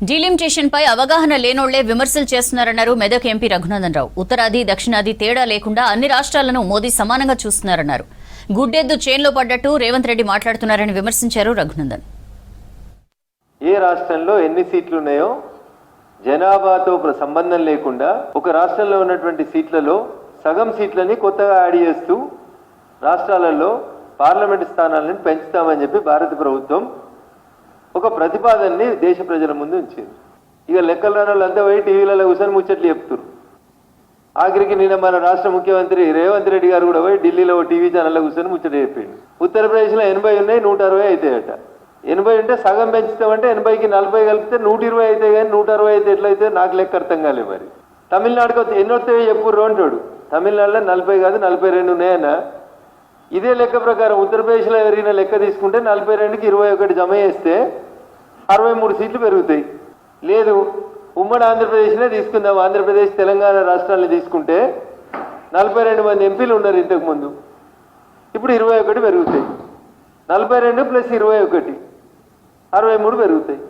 Delimitation పై అవగాహన లేనోళ్లే విమర్శలు చేస్తున్నారన్నారు Medak MP Raghunandan Rao. ఉత్తరాది దక్షిణాది తేడా లేకుండా అన్ని రాష్ట్రాలను మోదీ సమానంగా చూస్తున్నారన్నారు. గుడ్డెద్దు చేన్లో పడ్డట్టు రేవంత్ రెడ్డి మాట్లాడుతున్నారని విమర్శించారు రఘునందన్. ఏ రాష్ట్రంలో ఎన్ని సీట్లు ఉన్నాయో జనాభాతో సంబంధం లేకుండా ఒక రాష్ట్రంలో ఉన్నటువంటి సీట్లలో సగం సీట్లని కొత్తగా యాడ్ చేస్తూ రాష్ట్రాలలో పార్లమెంటు స్థానాలను పెంచుతామని చెప్పి భారత ప్రభుత్వం ఒక ప్రతిపాదనని దేశ ప్రజల ముందు ఉంచింది. ఇక లెక్కలు రాని వాళ్ళంతా పోయి టీవీలలో కూర్చొని ముచ్చట్లు చెప్తున్నారు. ఆఖరికి నిన్న మన రాష్ట్ర ముఖ్యమంత్రి రేవంత్ రెడ్డి గారు కూడా పోయి ఢిల్లీలో టీవీ ఛానల్లో కూర్చొని ముచ్చట చెప్పిండు. ఉత్తరప్రదేశ్లో 80 ఉన్నాయి, 160 అవుతాయట. 80 ఉంటే సగం పెంచుతామంటే 80కి 40 కలిపితే 120 అవుతాయి, కానీ 160 అయితే ఎట్లయితే నాకు లెక్క అర్థం కాలేదు. మరి తమిళనాడుకు ఎన్ని వస్తాయో చెప్పుర్రు అంటాడు. తమిళనాడులో 40 కాదు 42 ఉన్నాయన్న. ఇదే లెక్క ప్రకారం ఉత్తరప్రదేశ్లో పెరిగిన లెక్క తీసుకుంటే 42కి 21 జమ చేస్తే 63 సీట్లు పెరుగుతాయి. లేదు ఉమ్మడి ఆంధ్రప్రదేశ్నే తీసుకుందాం, ఆంధ్రప్రదేశ్ తెలంగాణ రాష్ట్రాలను తీసుకుంటే 42 మంది ఎంపీలు ఉన్నారు ఇంతకుముందు, ఇప్పుడు 21 పెరుగుతాయి. 42 + 21 63 పెరుగుతాయి.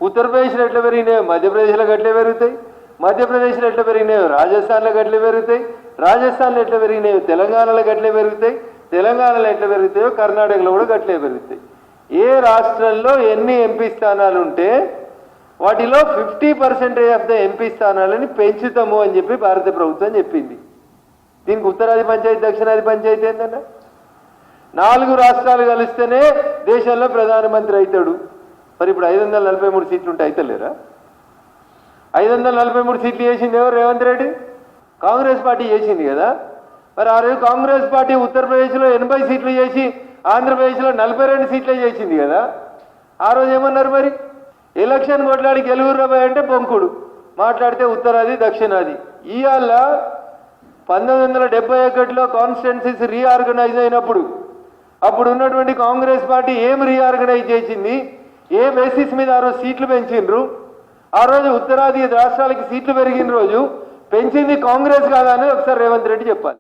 ఉత్తరప్రదేశ్లో ఎట్లా పెరిగినాయో మధ్యప్రదేశ్లో గట్లే పెరుగుతాయి, మధ్యప్రదేశ్లో ఎట్లా పెరిగినాయో రాజస్థాన్లో గట్లే పెరుగుతాయి, రాజస్థాన్లో ఎట్లా పెరిగినాయో తెలంగాణలో గట్లే పెరుగుతాయి, తెలంగాణలో ఎట్లా పెరుగుతాయో కర్ణాటకలో కూడా గట్లే పెరుగుతాయి. ఏ రాష్ట్రంలో ఎన్ని ఎంపీ స్థానాలు ఉంటే వాటిలో 50% ఆఫ్ ద ఎంపీ స్థానాలని పెంచుతాము అని చెప్పి భారత ప్రభుత్వం చెప్పింది. దీనికి ఉత్తరాది పంచాయతీ దక్షిణాది పంచాయతీ ఏంటన్నా 4 రాష్ట్రాలు కలిస్తేనే దేశంలో ప్రధానమంత్రి అవుతాడు. మరి ఇప్పుడు 543 సీట్లు ఉంటే అవుతలేరా? 543 సీట్లు చేసింది ఎవరు? రేవంత్ రెడ్డి కాంగ్రెస్ పార్టీ చేసింది కదా. మరి ఆ రోజు కాంగ్రెస్ పార్టీ ఉత్తరప్రదేశ్లో 80 సీట్లు చేసి ఆంధ్రప్రదేశ్లో 42 సీట్లే చేసింది కదా. ఆ రోజు ఏమన్నారు? మరి ఎలక్షన్ కొట్లాడి గెలుగుర్రబాయ్ అంటే పొంకుడు, మాట్లాడితే ఉత్తరాది దక్షిణాది. ఇవాళ 1971లో కాన్స్టిట్యున్సీస్ రీఆర్గనైజ్ అయినప్పుడు అప్పుడు ఉన్నటువంటి కాంగ్రెస్ పార్టీ ఏం రీఆర్గనైజ్ చేసింది, ఏ బేసిస్ మీద ఆ రోజు సీట్లు పెంచిండ్రు? ఆ రోజు ఉత్తరాది రాష్ట్రాలకి సీట్లు పెరిగిన రోజు పెంచింది కాంగ్రెస్ కాదా అని ఒకసారి రేవంత్ రెడ్డి చెప్పాలి.